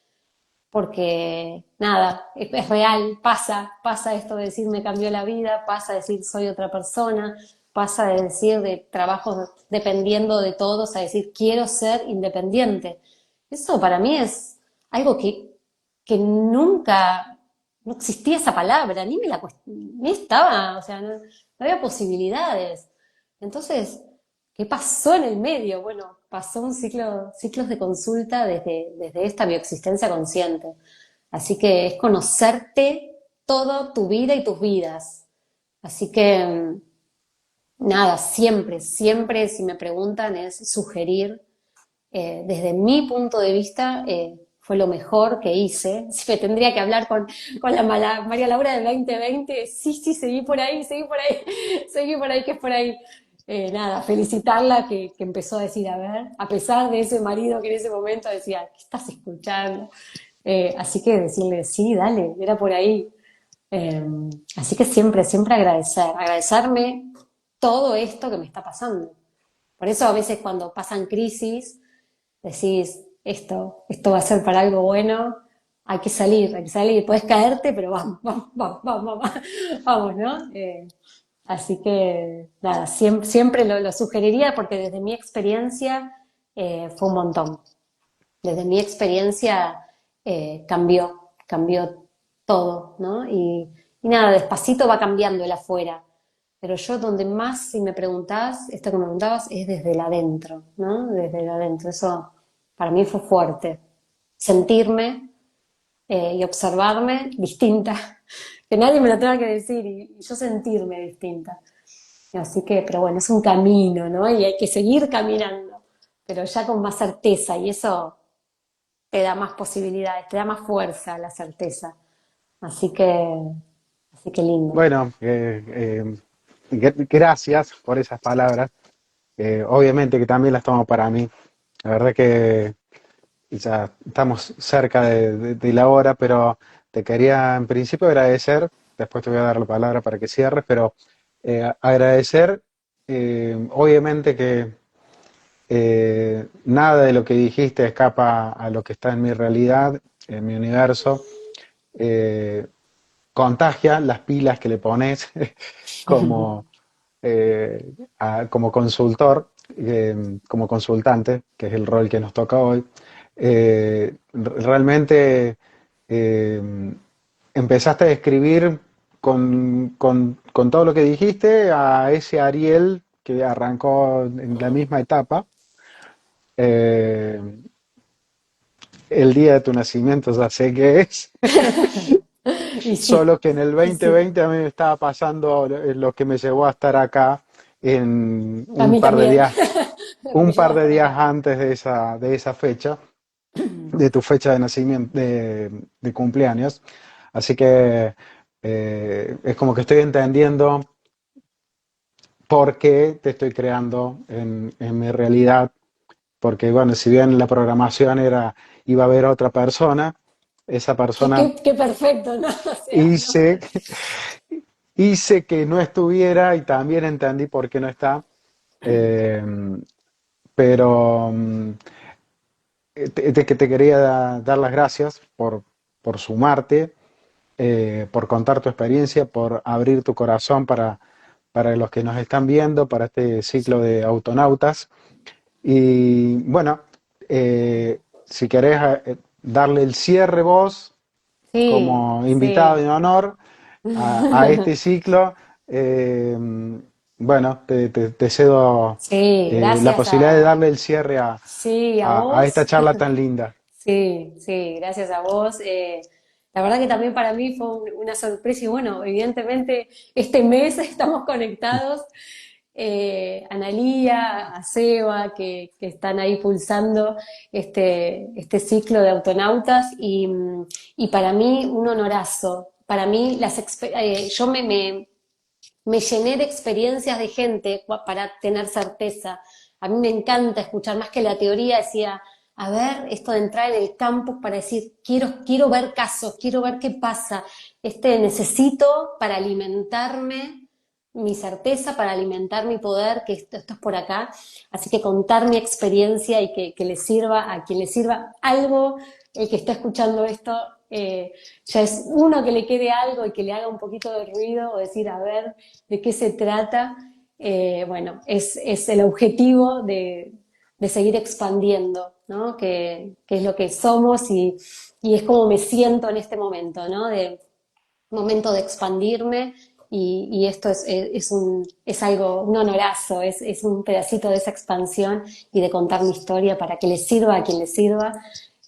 nada, es real, pasa esto de decir me cambió la vida, pasa de decir soy otra persona, pasa de decir de trabajos dependiendo de todos a decir quiero ser independiente. Eso para mí es algo que nunca, no existía esa palabra, ni estaba, o sea, no había posibilidades. Entonces, ¿qué pasó en el medio? Bueno, pasó ciclos de consulta desde esta bioexistencia consciente. Así que es conocerte toda tu vida y tus vidas. Así que nada, siempre si me preguntan es sugerir, desde mi punto de vista, fue lo mejor que hice. Si me tendría que hablar con la María Laura del 2020, sí, seguí por ahí, seguí por ahí, que es por ahí. Nada, felicitarla que empezó a decir, a ver, a pesar de ese marido que en ese momento decía, ¿qué estás escuchando? Así que decirle, sí, dale, era por ahí. Eh, Así que siempre, siempre agradecerme todo esto que me está pasando. Por eso a veces cuando pasan crisis, decís, esto va a ser para algo bueno, hay que salir, puedes caerte, pero vamos, vamos, vamos, vamos, vamos, vamos, ¿no? Así que nada, siempre, siempre lo sugeriría porque desde mi experiencia fue un montón. Desde mi experiencia cambió todo, ¿no? Y nada, despacito va cambiando el afuera. Pero yo donde más, si me preguntás, esto que me preguntabas, es desde el adentro, ¿no? Desde el adentro. Eso para mí fue fuerte. Sentirme y observarme distinta. Que nadie me lo tenga que decir y yo sentirme distinta. Así que, pero bueno, es un camino, ¿no? Y hay que seguir caminando, pero ya con más certeza y eso te da más posibilidades, te da más fuerza la certeza. Así que, así que lindo. Bueno, gracias por esas palabras. Obviamente que también las tomo para mí. La verdad que ya estamos cerca de la hora, pero te quería en principio agradecer, después te voy a dar la palabra para que cierres, pero agradecer, obviamente que nada de lo que dijiste escapa a lo que está en mi realidad, en mi universo. Eh, Contagia las pilas que le pones como, como consultor, como consultante, que es el rol que nos toca hoy. Realmente eh, empezaste a escribir con todo lo que dijiste a ese Ariel que arrancó en la misma etapa. Eh, el día de tu nacimiento ya sé que es, Y solo sí, que en el y sí, 2020 a mí me estaba pasando lo que me llevó a estar acá en a mí también. Me un lleva par a de estar días acá. antes de esa fecha, de tu fecha de nacimiento, de cumpleaños. Así que es como que estoy entendiendo por qué te estoy creando en mi realidad. Porque bueno, si bien la programación era, iba a haber otra persona, esa persona Qué perfecto, ¿no? O sea, no. hice, hice que no estuviera y también entendí por qué no está. Eh, pero que te quería dar las gracias por sumarte, por contar tu experiencia, por abrir tu corazón para los que nos están viendo, para este ciclo de autonautas. Y bueno, si querés darle el cierre vos Sí, como invitado sí. de honor a este ciclo, eh, bueno, te cedo Sí, la gracias posibilidad de darle el cierre sí, a a esta vos. charla tan linda. Sí, sí, gracias a vos. La verdad que también para mí fue una sorpresa y bueno, evidentemente este mes estamos conectados. Analía, a Seba, que están ahí pulsando este ciclo de autonautas y para mí un honorazo. Para mí yo me llené de experiencias de gente para tener certeza. A mí me encanta escuchar más que la teoría, decía, a ver, esto de entrar en el campus para decir, quiero ver casos, quiero ver qué pasa, necesito para alimentarme mi certeza, para alimentar mi poder, que esto es por acá. Así que contar mi experiencia y que le sirva a quien le sirva algo, el que está escuchando esto, ya es uno que le quede algo y que le haga un poquito de ruido o decir, a ver, de qué se trata. Bueno, es el objetivo de seguir expandiendo, ¿no? Que es lo que somos y es como me siento en este momento, ¿no? De momento de expandirme y esto es algo, un honorazo, es un pedacito de esa expansión y de contar mi historia para que le sirva a quien le sirva,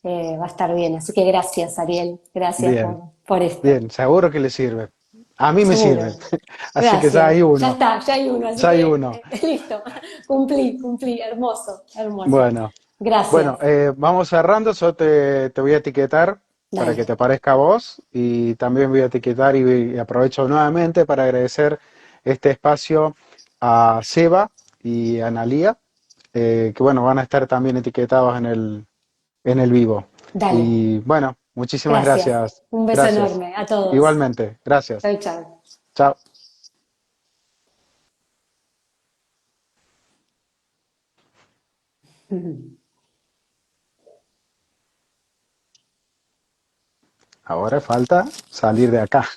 va a estar bien. Así que gracias, Ariel, gracias Bien, por esto. bien, seguro que le sirve. A mí me sirve. Seguro. Así que ya Gracias. hay Ya uno, está, ya hay uno, así ya hay que uno. listo. Cumplí. Hermoso, hermoso. Bueno, bueno, Gracias. vamos cerrando. Yo te voy a etiquetar para que Dale. te aparezca a vos y también voy a etiquetar y aprovecho nuevamente para agradecer este espacio a Seba y a Analía, que bueno, van a estar también etiquetados en el vivo. Dale. Y bueno, Muchísimas Gracias. gracias. Un beso Gracias. enorme a todos. Igualmente. Gracias. Chau, chau. Chao. Ahora falta salir de acá.